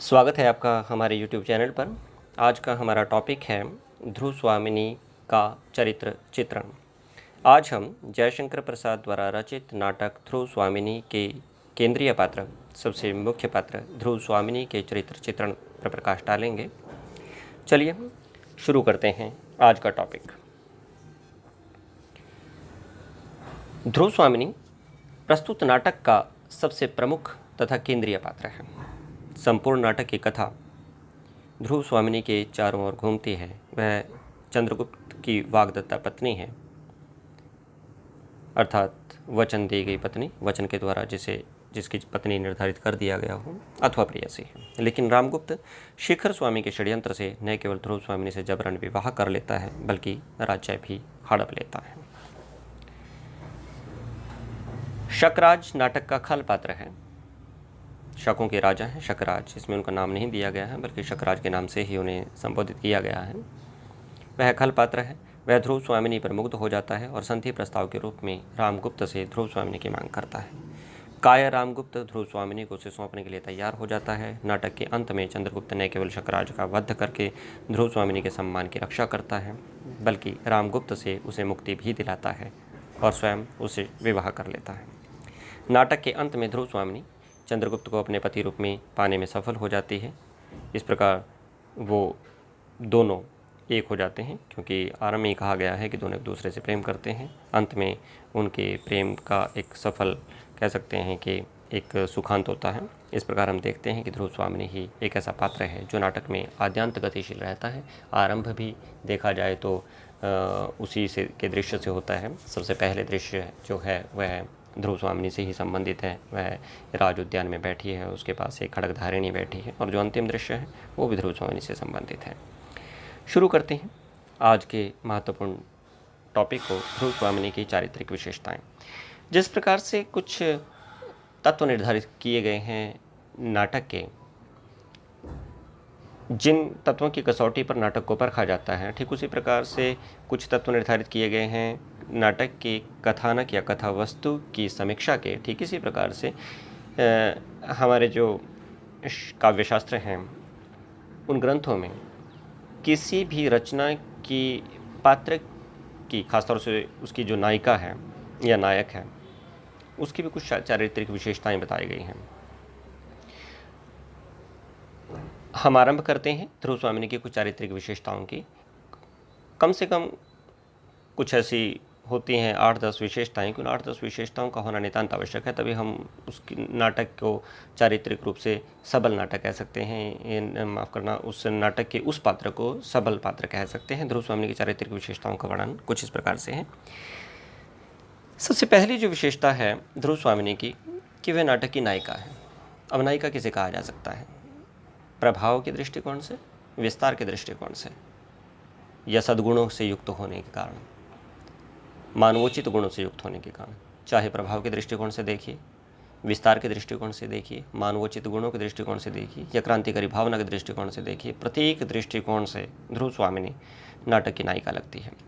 स्वागत है आपका हमारे YouTube चैनल पर। आज का हमारा टॉपिक है ध्रुव स्वामिनी का चरित्र चित्रण। आज हम जयशंकर प्रसाद द्वारा रचित नाटक ध्रुव स्वामिनी के केंद्रीय पात्र, सबसे मुख्य पात्र ध्रुव स्वामिनी के चरित्र चित्रण पर प्रकाश डालेंगे। चलिए शुरू करते हैं आज का टॉपिक। ध्रुव स्वामिनी प्रस्तुत नाटक का सबसे प्रमुख तथा केंद्रीय पात्र है। संपूर्ण नाटक की कथा ध्रुव स्वामिनी के चारों ओर घूमती है। वह चंद्रगुप्त की वाग्दत्ता पत्नी है, अर्थात वचन दी गई पत्नी, वचन के द्वारा जिसकी पत्नी निर्धारित कर दिया गया हो, अथवा प्रेयसी है। लेकिन रामगुप्त शेखर स्वामी के षड्यंत्र से न केवल ध्रुव स्वामिनी से जबरन विवाह कर लेता है, बल्कि राज्य भी हड़प लेता है। शकराज नाटक का खल पात्र है। शकों के राजा हैं शकराज, इसमें उनका नाम नहीं दिया गया है, बल्कि शकराज के नाम से ही उन्हें संबोधित किया गया है। वह खल पात्र है। वह ध्रुव स्वामिनी पर मुग्ध हो जाता है और संधि प्रस्ताव के रूप में रामगुप्त से ध्रुव स्वामिनी की मांग करता है। कायर रामगुप्त ध्रुव स्वामिनी को उसे सौंपने के लिए तैयार हो जाता है। नाटक के अंत में चंद्रगुप्त न केवल शकराज का वध करके ध्रुव स्वामिनी के सम्मान की रक्षा करता है, बल्कि रामगुप्त से उसे मुक्ति भी दिलाता है और स्वयं उसे विवाह कर लेता है। नाटक के अंत में ध्रुव स्वामिनी चंद्रगुप्त को अपने पति रूप में पाने में सफल हो जाती है। इस प्रकार वो दोनों एक हो जाते हैं, क्योंकि आरंभ में कहा गया है कि दोनों एक दूसरे से प्रेम करते हैं। अंत में उनके प्रेम का एक सफल कह सकते हैं कि एक सुखांत होता है। इस प्रकार हम देखते हैं कि ध्रुव स्वामिनी ही एक ऐसा पात्र है जो नाटक में आद्यांत गतिशील रहता है। आरंभ भी देखा जाए तो उसी से के दृश्य से होता है। सबसे पहले दृश्य जो है वह ध्रुव स्वामिनी से ही संबंधित है। वह राज उद्यान में बैठी है, उसके पास एक खड्गधारिणी बैठी है, और जो अंतिम दृश्य है वो भी ध्रुव स्वामिनी से संबंधित है। शुरू करते हैं आज के महत्वपूर्ण टॉपिक को, ध्रुव स्वामिनी की चारित्रिक विशेषताएं। जिस प्रकार से कुछ तत्व निर्धारित किए गए हैं नाटक के, जिन तत्वों की कसौटी पर नाटक को परखा जाता है, ठीक उसी प्रकार से कुछ तत्व निर्धारित किए गए हैं नाटक के कथानक या कथा वस्तु की समीक्षा के। ठीक इसी प्रकार से हमारे जो काव्यशास्त्र हैं उन ग्रंथों में किसी भी रचना की पात्र की, खासतौर से उसकी जो नायिका है या नायक है, उसकी भी कुछ चारित्रिक विशेषताएं बताई गई हैं। हम आरंभ करते हैं ध्रुव स्वामिनी की कुछ चारित्रिक विशेषताओं की। कम से कम कुछ ऐसी होती हैं 8-10 विशेषताएं, कि उन 8-10 विशेषताओं का होना नितांत आवश्यक है, तभी हम उसकी नाटक को चारित्रिक रूप से सबल नाटक कह सकते हैं। माफ़ करना, उस नाटक के उस पात्र को सबल पात्र कह सकते हैं। ध्रुव स्वामिनी की चारित्रिक विशेषताओं का वर्णन कुछ इस प्रकार से है। सबसे पहली जो विशेषता है ध्रुव स्वामिनी की, कि वह नाटक की नायिका है। अब नायिका किसे कहा जा सकता है? प्रभाव के दृष्टिकोण से, विस्तार के दृष्टिकोण से, या सद्गुणों से युक्त होने के कारण, मानवोचित गुणों से युक्त होने के कारण। चाहे प्रभाव के दृष्टिकोण से देखिए, विस्तार के दृष्टिकोण से देखिए, मानवोचित गुणों के दृष्टिकोण से देखिए, या क्रांतिकारी भावना के दृष्टिकोण से देखिए, प्रत्येक दृष्टिकोण से ध्रुव स्वामिनी नाटक की नायिका लगती है।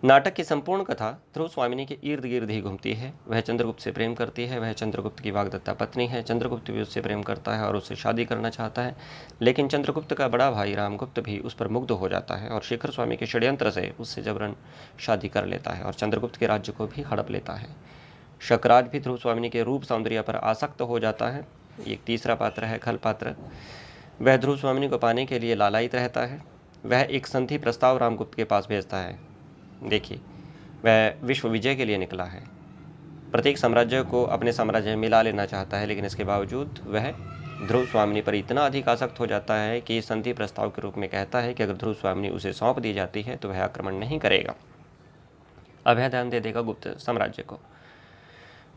नाटक की संपूर्ण कथा ध्रुव स्वामिनी के इर्द गिर्द ही घूमती है। वह चंद्रगुप्त से प्रेम करती है। वह चंद्रगुप्त की वाग्दत्ता पत्नी है। चंद्रगुप्त भी उससे प्रेम करता है और उससे शादी करना चाहता है, लेकिन चंद्रगुप्त का बड़ा भाई रामगुप्त भी उस पर मुग्ध हो जाता है और शेखर स्वामी के षड्यंत्र से उससे जबरन शादी कर लेता है और चंद्रगुप्त के राज्य को भी हड़प लेता है। शकराज भी ध्रुव स्वामिनी के रूप सौंदर्य पर आसक्त हो जाता है। एक तीसरा पात्र है खल पात्र। वह ध्रुव स्वामिनी को पाने के लिए लालायित रहता है। वह एक संधि प्रस्ताव रामगुप्त के पास भेजता है। देखिए, वह विश्व विजय के लिए निकला है, प्रत्येक साम्राज्य को अपने साम्राज्य में मिला लेना चाहता है, लेकिन इसके बावजूद वह ध्रुव स्वामिनी पर इतना अधिक आसक्त हो जाता है कि संधि प्रस्ताव के रूप में कहता है कि अगर ध्रुव स्वामिनी उसे सौंप दी जाती है तो वह आक्रमण नहीं करेगा, अभय दान दे देगा गुप्त साम्राज्य को।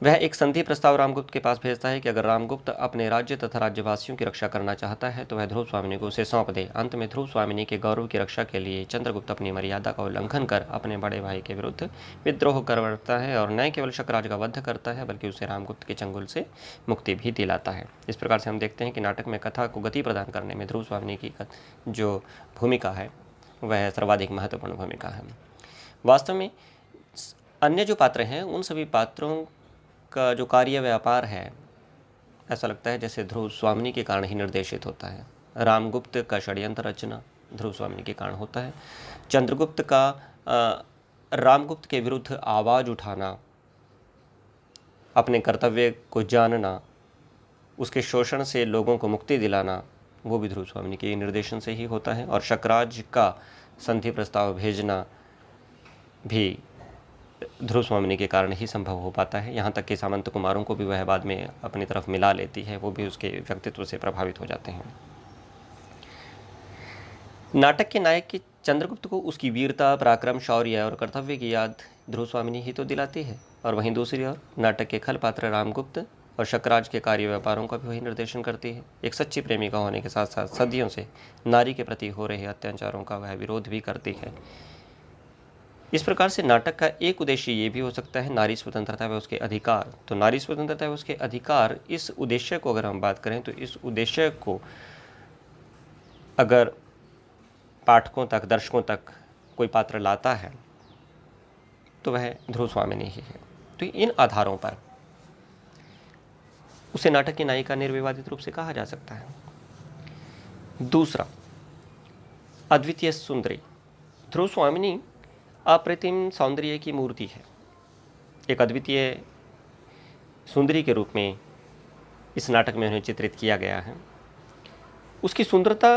वह एक संधि प्रस्ताव रामगुप्त के पास भेजता है कि अगर रामगुप्त अपने राज्य तथा राज्यवासियों की रक्षा करना चाहता है तो वह ध्रुव स्वामिनी को उसे सौंप दे। अंत में ध्रुव स्वामिनी के गौरव की रक्षा के लिए चंद्रगुप्त अपनी मर्यादा का उल्लंघन कर अपने बड़े भाई के विरुद्ध विद्रोह करता है और न केवल शकराज का वध करता है, बल्कि उसे रामगुप्त के चंगुल से मुक्ति भी दिलाता है। इस प्रकार से हम देखते हैं कि नाटक में कथा को गति प्रदान करने में ध्रुव स्वामिनी की जो भूमिका है वह सर्वाधिक महत्वपूर्ण भूमिका है। वास्तव में अन्य जो पात्र हैं उन सभी पात्रों का जो कार्य व्यापार है ऐसा लगता है जैसे ध्रुव स्वामिनी के कारण ही निर्देशित होता है। रामगुप्त का षड्यंत्र रचना ध्रुव स्वामिनी के कारण होता है। चंद्रगुप्त का रामगुप्त के विरुद्ध आवाज़ उठाना, अपने कर्तव्य को जानना, उसके शोषण से लोगों को मुक्ति दिलाना, वो भी ध्रुव स्वामिनी के निर्देशन से ही होता है। और शकराज का संधि प्रस्ताव भेजना भी ध्रुव स्वामिनी के कारण ही संभव हो पाता है। यहाँ तक कि सामंत कुमारों को भी वह बाद में अपनी तरफ मिला लेती है, वो भी उसके व्यक्तित्व से प्रभावित हो जाते हैं। नाटक के नायक की चंद्रगुप्त को उसकी वीरता, पराक्रम, शौर्य और कर्तव्य की याद ध्रुव स्वामिनी ही तो दिलाती है। और वहीं दूसरी ओर नाटक के खल पात्र रामगुप्त और शकराज के कार्य व्यापारों का भी वही निर्देशन करती है। एक सच्ची प्रेमिका होने के साथ साथ सदियों से नारी के प्रति हो रहे अत्याचारों का वह विरोध भी करती है। इस प्रकार से नाटक का एक उद्देश्य ये भी हो सकता है नारी स्वतंत्रता व उसके अधिकार। तो नारी स्वतंत्रता व उसके अधिकार, इस उद्देश्य को अगर हम बात करें तो इस उद्देश्य को अगर पाठकों तक, दर्शकों तक कोई पात्र लाता है तो वह ध्रुव स्वामिनी ही है। तो इन आधारों पर उसे नाटक की नायिका निर्विवादित रूप से कहा जा सकता है। दूसरा, अद्वितीय सुंदरी। ध्रुव स्वामिनी अप्रतिम सौंदर्य की मूर्ति है। एक अद्वितीय सुंदरी के रूप में इस नाटक में उन्हें चित्रित किया गया है। उसकी सुंदरता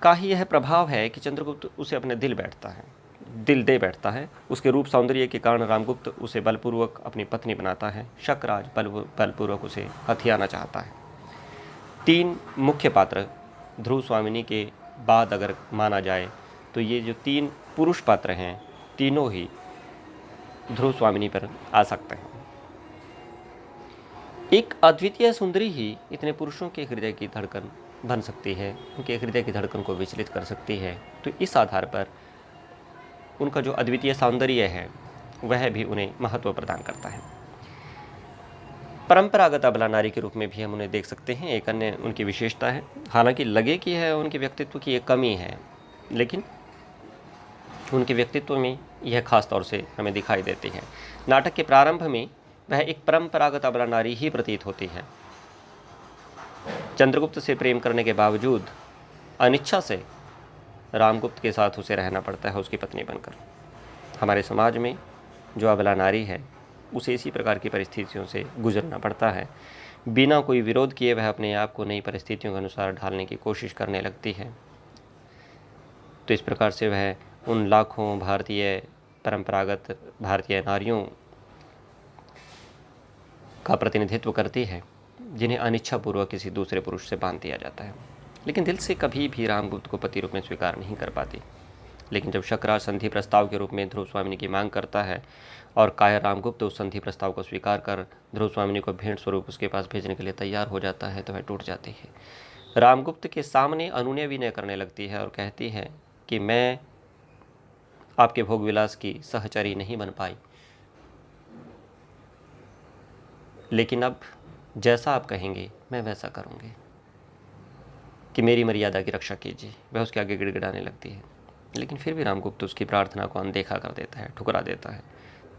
का ही यह प्रभाव है कि चंद्रगुप्त उसे अपने दिल दे बैठता है। उसके रूप सौंदर्य के कारण रामगुप्त उसे बलपूर्वक अपनी पत्नी बनाता है। शकराज बलपूर्वक उसे हथियाना चाहता है। 3 मुख्य पात्र ध्रुव स्वामिनी के बाद अगर माना जाए तो ये जो 3 पुरुष पात्र हैं, तीनों ही ध्रुव स्वामिनी पर आ सकते हैं। एक अद्वितीय सुंदरी ही इतने पुरुषों के हृदय की धड़कन बन सकती है, उनके हृदय की धड़कन को विचलित कर सकती है। तो इस आधार पर उनका जो अद्वितीय सौंदर्य है वह भी उन्हें महत्व प्रदान करता है। परंपरागत अबला नारी के रूप में भी हम उन्हें देख सकते हैं। एक अन्य उनकी विशेषता है, हालांकि लगे कि है उनके व्यक्तित्व की एक कमी है, लेकिन उनके व्यक्तित्व में यह खास तौर से हमें दिखाई देती है। नाटक के प्रारंभ में वह एक परंपरागत अबला नारी ही प्रतीत होती है। चंद्रगुप्त से प्रेम करने के बावजूद अनिच्छा से रामगुप्त के साथ उसे रहना पड़ता है उसकी पत्नी बनकर। हमारे समाज में जो अबला नारी है उसे इसी प्रकार की परिस्थितियों से गुजरना पड़ता है। बिना कोई विरोध किए वह अपने आप को नई परिस्थितियों के अनुसार ढालने की कोशिश करने लगती है। तो इस प्रकार से वह उन लाखों परंपरागत भारतीय नारियों का प्रतिनिधित्व करती है जिन्हें अनिच्छापूर्वक किसी दूसरे पुरुष से बांध दिया जाता है, लेकिन दिल से कभी भी रामगुप्त को पति रूप में स्वीकार नहीं कर पाती। लेकिन जब शकराज संधि प्रस्ताव के रूप में ध्रुव स्वामिनी की मांग करता है और कायर रामगुप्त उस संधि प्रस्ताव को स्वीकार कर ध्रुव स्वामिनी को भेंट स्वरूप उसके पास भेजने के लिए तैयार हो जाता है तो वह टूट जाती है। रामगुप्त के सामने अनुनय विनय करने लगती है और कहती है कि मैं आपके भोग विलास की सहचरी नहीं बन पाई, लेकिन अब जैसा आप कहेंगे मैं वैसा करूँगी, कि मेरी मर्यादा की रक्षा कीजिए। वह उसके आगे गिड़गिड़ाने लगती है, लेकिन फिर भी रामगुप्त उसकी प्रार्थना को अनदेखा कर देता है, ठुकरा देता है।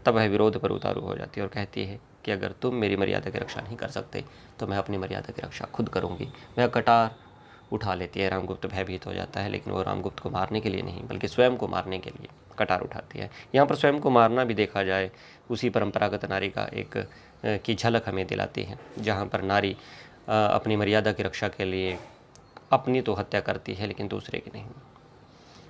तब वह विरोध पर उतारू हो जाती है और कहती है कि अगर तुम मेरी मर्यादा की रक्षा नहीं कर सकते तो मैं अपनी मर्यादा की रक्षा खुद करूँगी। वह कटार उठा लेती है। रामगुप्त भयभीत हो जाता है, लेकिन वो रामगुप्त को मारने के लिए नहीं बल्कि स्वयं को मारने के लिए कटार उठाती है। यहाँ पर स्वयं को मारना भी देखा जाए उसी परंपरागत नारी का एक की झलक हमें दिलाती है, जहाँ पर नारी अपनी मर्यादा की रक्षा के लिए अपनी तो हत्या करती है लेकिन दूसरे की नहीं।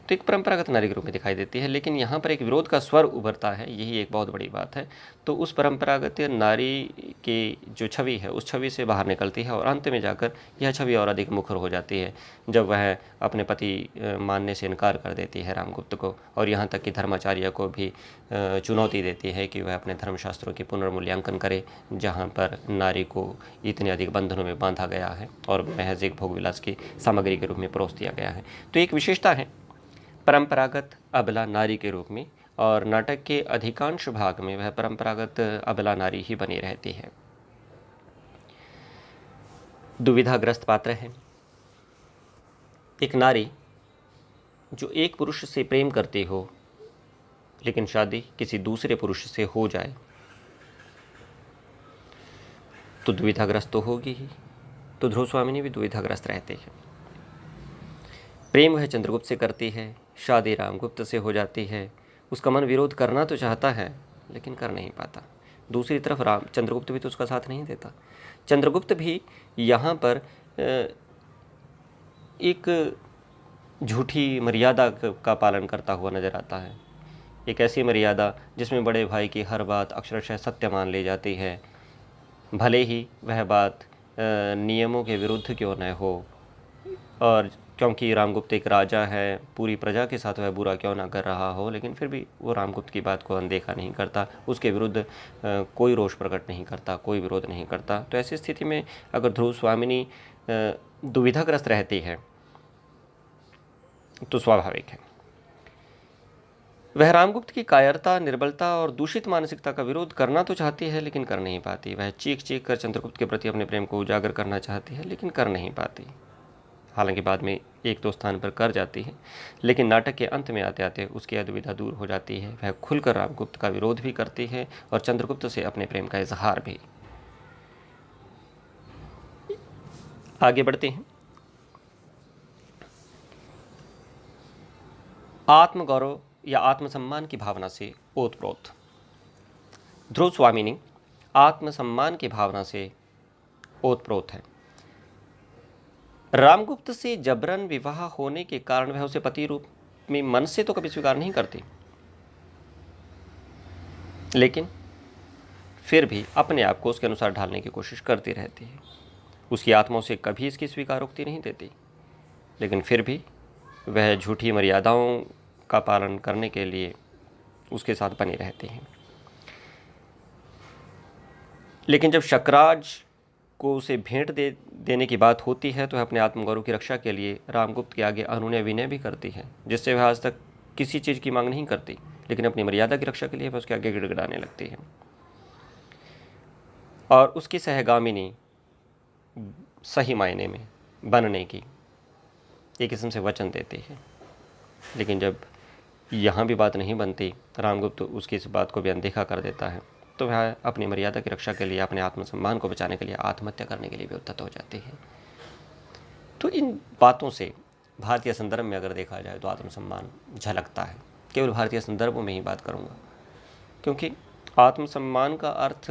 तो एक परंपरागत नारी के रूप में दिखाई देती है, लेकिन यहाँ पर एक विरोध का स्वर उभरता है, यही एक बहुत बड़ी बात है। तो उस परंपरागत नारी की जो छवि है उस छवि से बाहर निकलती है और अंत में जाकर यह छवि और अधिक मुखर हो जाती है जब वह अपने पति मानने से इनकार कर देती है रामगुप्त को, और यहाँ तक कि धर्माचार्य को भी चुनौती देती है कि वह अपने धर्मशास्त्रों की पुनर्मूल्यांकन करे, जहाँ पर नारी को इतने अधिक बंधनों में बांधा गया है और महज एक भोगविलास की सामग्री के रूप में परोस दिया गया है। तो एक विशेषता है परंपरागत अबला नारी के रूप में, और नाटक के अधिकांश भाग में वह परंपरागत अबला नारी ही बनी रहती है। दुविधाग्रस्त पात्र है। एक नारी जो एक पुरुष से प्रेम करती हो लेकिन शादी किसी दूसरे पुरुष से हो जाए तो दुविधाग्रस्त तो होगी ही। तो ध्रुव स्वामिनी भी दुविधाग्रस्त रहते हैं। प्रेम वह चंद्रगुप्त से करती है, शादी रामगुप्त से हो जाती है। उसका मन विरोध करना तो चाहता है लेकिन कर नहीं पाता। दूसरी तरफ चंद्रगुप्त भी तो उसका साथ नहीं देता। चंद्रगुप्त भी यहाँ पर एक झूठी मर्यादा का पालन करता हुआ नजर आता है। एक ऐसी मर्यादा जिसमें बड़े भाई की हर बात अक्षरशः सत्य मान ली जाती है, भले ही वह बात नियमों के विरुद्ध क्यों न हो। और क्योंकि रामगुप्त एक राजा है, पूरी प्रजा के साथ वह बुरा क्यों ना कर रहा हो, लेकिन फिर भी वो रामगुप्त की बात को अनदेखा नहीं करता, उसके विरुद्ध कोई रोष प्रकट नहीं करता, कोई विरोध नहीं करता। तो ऐसी स्थिति में अगर ध्रुव स्वामिनी दुविधाग्रस्त रहती है तो स्वाभाविक है वह रामगुप्त की कायरता, निर्बलता और दूषित मानसिकता का विरोध करना तो चाहती है लेकिन कर नहीं पाती। वह चीख चीख कर चंद्रगुप्त के प्रति अपने प्रेम को उजागर करना चाहती है लेकिन कर नहीं पाती। हालांकि बाद में एक दो स्थान पर कर जाती है, लेकिन नाटक के अंत में आते आते उसकी दुविधा दूर हो जाती है। वह खुलकर रामगुप्त का विरोध भी करती है और चंद्रगुप्त से अपने प्रेम का इजहार भी। आगे बढ़ते हैं। आत्मगौरव या आत्मसम्मान की भावना से ओतप्रोत। ध्रुव स्वामिनी आत्मसम्मान की भावना से ओतप्रोत है। रामगुप्त से जबरन विवाह होने के कारण वह उसे पति रूप में मन से तो कभी स्वीकार नहीं करती, लेकिन फिर भी अपने आप को उसके अनुसार ढालने की कोशिश करती रहती है। उसकी आत्मा उसे कभी इसकी स्वीकारोक्ति नहीं देती, लेकिन फिर भी वह झूठी मर्यादाओं का पालन करने के लिए उसके साथ बनी रहती है। लेकिन जब शकराज को उसे भेंट देने की बात होती है तो वह अपने आत्मगौरव की रक्षा के लिए रामगुप्त के आगे अनुनय विनय भी करती है, जिससे वह आज तक किसी चीज़ की मांग नहीं करती, लेकिन अपनी मर्यादा की रक्षा के लिए वह उसके आगे गिड़गिड़ाने लगती है। और उसकी सहगामिनी सही मायने में बनने की एक किस्म से वचन देती है। लेकिन जब यहाँ भी बात नहीं बनती, रामगुप्त उसकी इस बात को भी अनदेखा कर देता है, तो वह अपनी मर्यादा की रक्षा के लिए, अपने आत्मसम्मान को बचाने के लिए आत्महत्या करने के लिए भी उद्यत हो जाती है। तो इन बातों से भारतीय संदर्भ में अगर देखा जाए तो आत्मसम्मान झलकता है। केवल भारतीय संदर्भों में ही बात करूँगा, क्योंकि आत्मसम्मान का अर्थ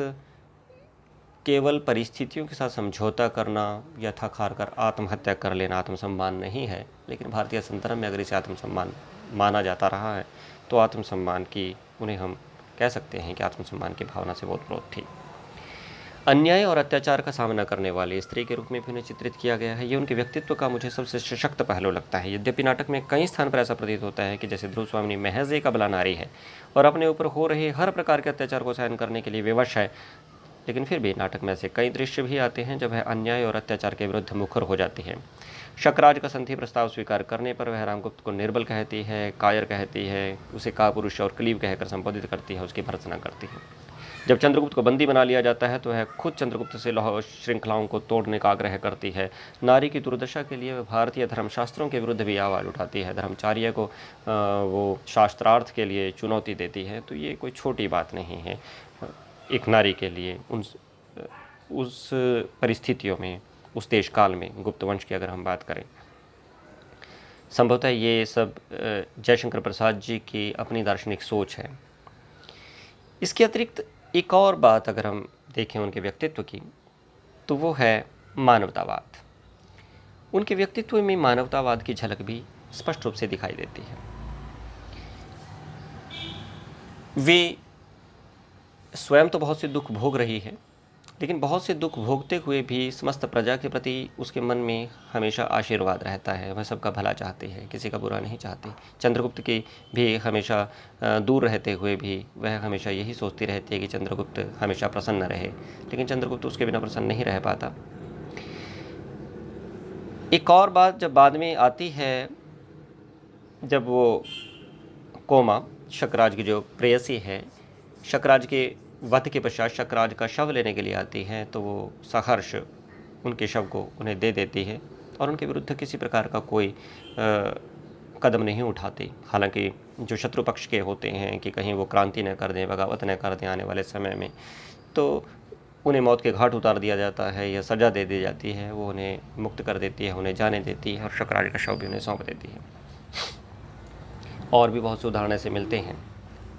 केवल परिस्थितियों के साथ समझौता करना या थक हार कर आत्महत्या कर लेना आत्मसम्मान नहीं है। लेकिन भारतीय संदर्भ में अगर इसे आत्मसम्मान माना जाता रहा है तो आत्मसम्मान की उन्हें हम कह सकते हैं कि आत्मसम्मान की भावना से बहुत प्रोत थी। अन्याय और अत्याचार का सामना करने वाली स्त्री के रूप में भी उन्हें चित्रित किया गया है। ये उनके व्यक्तित्व का मुझे सबसे सशक्त पहलू लगता है। यद्यपि नाटक में कई स्थान पर ऐसा प्रतीत होता है कि जैसे ध्रुव स्वामिनी महज एक अबला नारी है और अपने ऊपर हो रहे हर प्रकार के अत्याचार को सहन करने के लिए विवश है, लेकिन फिर भी नाटक में ऐसे कई दृश्य भी आते हैं जब वह अन्याय और अत्याचार के विरुद्ध मुखर हो जाती है। शकराज का संधि प्रस्ताव स्वीकार करने पर वह रामगुप्त को निर्बल कहती है, कायर कहती है, उसे कापुरुष और कलीब कहकर संबोधित करती है, उसकी भर्त्सना करती है। जब चंद्रगुप्त को बंदी बना लिया जाता है तो वह खुद चंद्रगुप्त से श्रृंखलाओं को तोड़ने का आग्रह करती है। नारी की दुर्दशा के लिए वह भारतीय धर्मशास्त्रों के विरुद्ध भी आवाज़ उठाती है, धर्मचार्य को वो शास्त्रार्थ के लिए चुनौती देती है। तो ये कोई छोटी बात नहीं है एक नारी के लिए उस परिस्थितियों में, उस देश काल में, गुप्त वंश की अगर हम बात करें। संभवतः ये सब जयशंकर प्रसाद जी की अपनी दार्शनिक सोच है। इसके अतिरिक्त एक और बात अगर हम देखें उनके व्यक्तित्व की, तो वो है मानवतावाद। उनके व्यक्तित्व में मानवतावाद की झलक भी स्पष्ट रूप से दिखाई देती है। वे स्वयं तो बहुत से दुख भोग रही है, लेकिन बहुत से दुख भोगते हुए भी समस्त प्रजा के प्रति उसके मन में हमेशा आशीर्वाद रहता है। वह सबका भला चाहती है, किसी का बुरा नहीं चाहती। चंद्रगुप्त की भी हमेशा दूर रहते हुए भी वह हमेशा यही सोचती रहती है कि चंद्रगुप्त हमेशा प्रसन्न रहे, लेकिन चंद्रगुप्त उसके बिना प्रसन्न नहीं रह पाता। एक और बात जब बाद में आती है, जब वो कोमा शकराज की जो प्रेयसी है, शकराज के वध के पश्चात शकराज का शव लेने के लिए आती हैं, तो वो सहर्ष उनके शव को उन्हें दे देती है और उनके विरुद्ध किसी प्रकार का कोई कदम नहीं उठाती। हालांकि जो शत्रु पक्ष के होते हैं कि कहीं वो क्रांति न कर दें, बगावत न कर दें आने वाले समय में, तो उन्हें मौत के घाट उतार दिया जाता है या सज़ा दे दी जाती है, वो उन्हें मुक्त कर देती है, उन्हें जाने देती है और शुक्राचार्य का शव भी उन्हें सौंप देती है। और भी बहुत से उदाहरण ऐसे मिलते हैं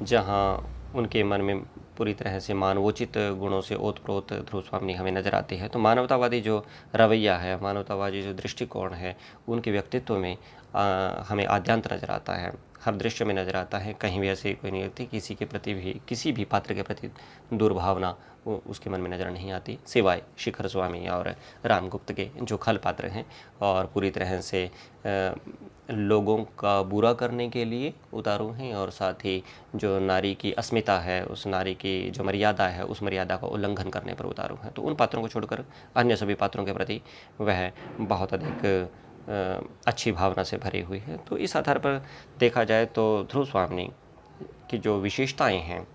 जहाँ उनके मन में पूरी तरह से मानवोचित गुणों से ओतप्रोत ध्रुव स्वामी हमें नज़र आते हैं। तो मानवतावादी जो रवैया है, मानवतावादी जो दृष्टिकोण है, उनके व्यक्तित्व में हमें आद्यांत नज़र आता है, हर दृश्य में नज़र आता है। कहीं भी ऐसी कोई नहीं होती किसी के प्रति भी, किसी भी पात्र के प्रति दुर्भावना वो उसके मन में नज़र नहीं आती, सिवाय शिखर स्वामी और रामगुप्त के, जो खल पात्र हैं और पूरी तरह से लोगों का बुरा करने के लिए उतारू हैं, और साथ ही जो नारी की अस्मिता है, उस नारी की जो मर्यादा है, उस मर्यादा का उल्लंघन करने पर उतारू हैं। तो उन पात्रों को छोड़कर अन्य सभी पात्रों के प्रति वह बहुत अधिक अच्छी भावना से भरी हुई है। तो इस आधार पर देखा जाए तो ध्रुव स्वामी की जो विशेषताएं हैं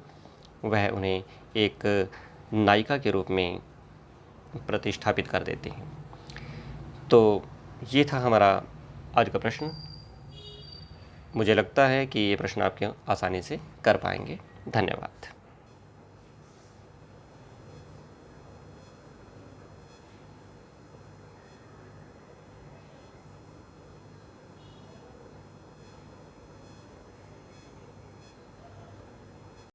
वह उन्हें एक नायिका के रूप में प्रतिष्ठापित कर देती हैं। तो ये था हमारा आज का प्रश्न। मुझे लगता है कि ये प्रश्न आप आसानी से कर पाएंगे। धन्यवाद।